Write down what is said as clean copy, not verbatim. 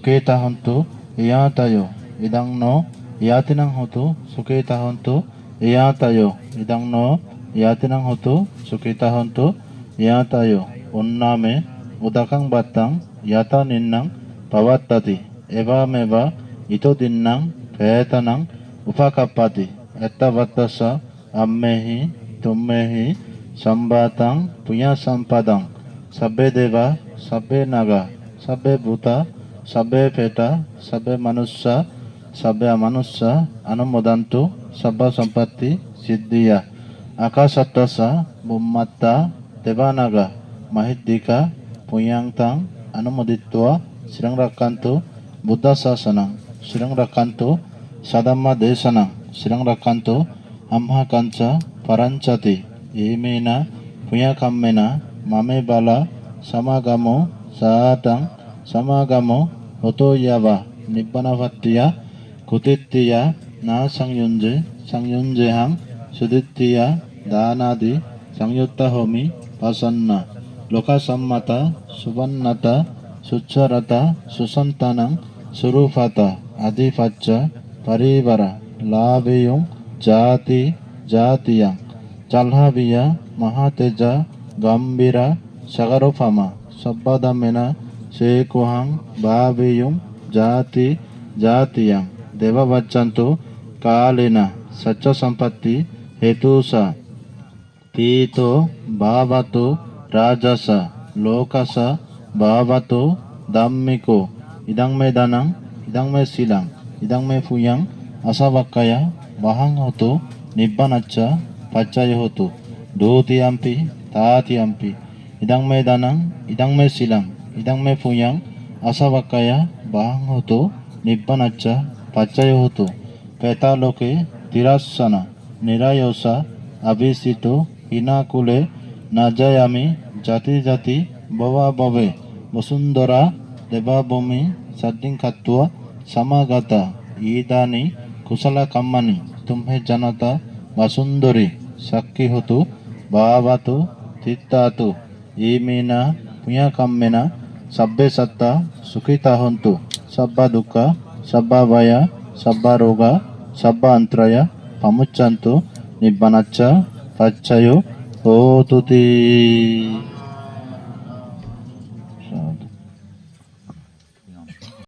suketa hontu iyatayo idang no iyatinang hotu suketa hontu iyatayo idang no iyatinang hotu suketa hontu iyatayo unname udakang batang yata ninnang pawattati evameva ito dinnang petanang upakappati etta vattasa ammehi tummehi sambatang punya sampadang sabbe deva sabbe naga sabbe bhuta sabbe peta sabbe manussa sabbe amanussa anumodantu sabba sampatti siddhiya akasattasa bummatta devanaga mahiddika punyangtang anumoditwa sirang rakkantu buddha sasanang sirang rakkantu sadamma desanang sirang rakkantu amha kanca parancati imena punya kammena mame bala samagamo saatang samagamo hoto yava nibbana vattiya kutittiya na sangyunjehang sudittiya danadi sangyutta homi pasanna loka sammata subannata sucharata susantanang surufata adipacca paribara labeyum jati jatiyang jalhaviya mahateja gambira sagarofama sabbadamena sekuhang babeyum jati jatiyang deva vaccantu kalena sacca sampatti hetusa pito bhavatu rajasa lokasa bhavatu dhammiko idang me danang idang me silang idang me fuyang asavakkaya vahang hotu nibbanacca paccaya hotu dutiyampi tatiyampi idang me danang idang me silang idang me fuyang asavakkaya vahang hotu nibbanacca paccaya hotu petaloke tirassana nirayosa abhisito hinakule najayami jati jati bhava bhave vasundara devabhumi saddin kattua samagata idani kusala kammani tumhe janata vasundari sakki hotu bhavatu tittatu imena punya kammena sabbe satta sukhita hontu sabba dukkha sabba vaya sabba roga sabba antraya pamuccantu nibbanacca paccayo hotuti.